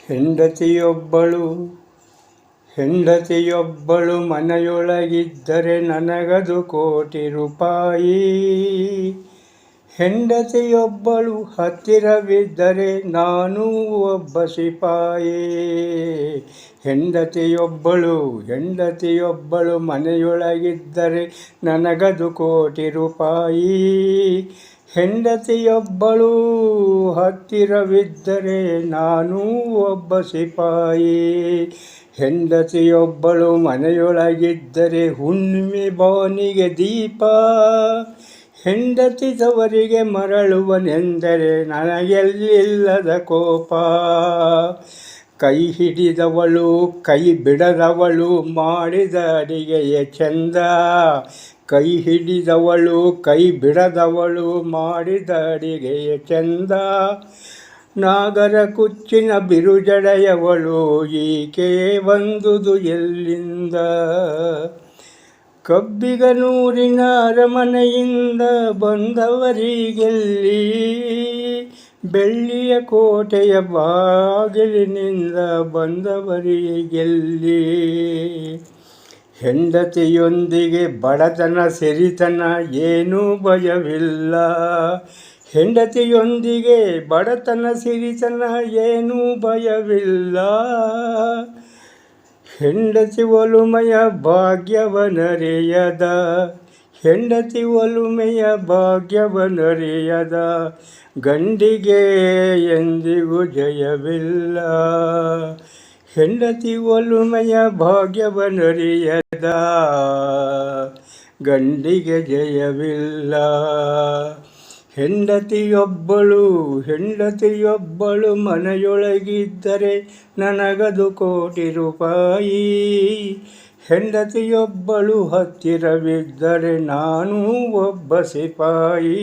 ಹೆಂಡತಿಯೊಬ್ಬಳು ಹೆಂಡತಿಯೊಬ್ಬಳು ಮನೆಯೊಳಗಿದ್ದರೆ ನನಗದು ಕೋಟಿ ರೂಪಾಯಿ. ಹೆಂಡತಿಯೊಬ್ಬಳು ಹತ್ತಿರವಿದ್ದರೆ ನಾನು ಒಬ್ಬ ಸಿಪಾಯಿ. ಹೆಂಡತಿಯೊಬ್ಬಳು ಮನೆಯೊಳಗಿದ್ದರೆ ನನಗದು ಕೋಟಿ ರೂಪಾಯಿ. ಹೆಂಡತಿಯೊಬ್ಬಳು ಹತ್ತಿರವಿದ್ದರೆ ನಾನು ಒಬ್ಬ ಸಿಪಾಯಿ. ಹೆಂಡತಿಯೊಬ್ಬಳು ಮನೆಯೊಳಗಿದ್ದರೆ ಹುಣ್ಣಿಮೆ ಬಾನಿಗೆ ದೀಪ. ಹೆಂಡತಿ ತವರಿಗೆ ಮರಳುವನೆಂದರೆ ನನಗೆಲ್ಲಿಲ್ಲದ ಕೋಪ. ಕೈ ಹಿಡಿದವಳು ಕೈ ಬಿಡದವಳು ಮಾಡಿದ ಅಡಿಗೆಯ ಚಂದ. ಕೈ ಹಿಡಿದವಳು ಕೈ ಬಿಡದವಳು ಮಾಡಿದ ಅಡಿಗೆಯ ಚಂದ. ನಾಗರ ಕುಚ್ಚಿನ ಬಿರುಜಡೆಯವಳು ಈಕೆ ಬಂದುದು ಎಲ್ಲಿಂದ. ಕಬ್ಬಿಗನೂರಿನ ಅರಮನೆಯಿಂದ ಬಂದವರಿಗೆಲ್ಲಿ. ಬೆಳ್ಳಿಯ ಕೋಟೆಯ ಬಾಗಿಲಿನಿಂದ ಬಂದವರಿಗೆಲ್ಲಿ. ಹೆಂಡತಿಯೊಂದಿಗೆ ಬಡತನ ಸಿರಿತನ ಏನೂ ಭಯವಿಲ್ಲ. ಹೆಂಡತಿಯೊಂದಿಗೆ ಬಡತನ ಸಿರಿತನ ಏನೂ ಭಯವಿಲ್ಲ. ಹೆಂಡತಿ ಒಲುಮೆಯ ಭಾಗ್ಯವನರಿಯದ. ಹೆಂಡತಿ ಒಲುಮೆಯ ಭಾಗ್ಯವನರಿಯದ ಗಂಡಿಗೆ ಎಂದಿಗೂ ಜಯವಿಲ್ಲ. ಹೆಂಡತಿ ಒಲುಮೆಯ ಭಾಗ್ಯವನರಿಯದ ಗಂಡಿಗೆ ಜಯವಿಲ್ಲ. ಹೆಂಡತಿಯೊಬ್ಬಳು ಮನೆಯೊಳಗಿದ್ದರೆ ನನಗದು ಕೋಟಿ ರೂಪಾಯಿ. ಹೆಂಡತಿಯೊಬ್ಬಳು ಹತ್ತಿರವಿದ್ದರೆ ನಾನು ಒಬ್ಬ ಸಿಪಾಯಿ.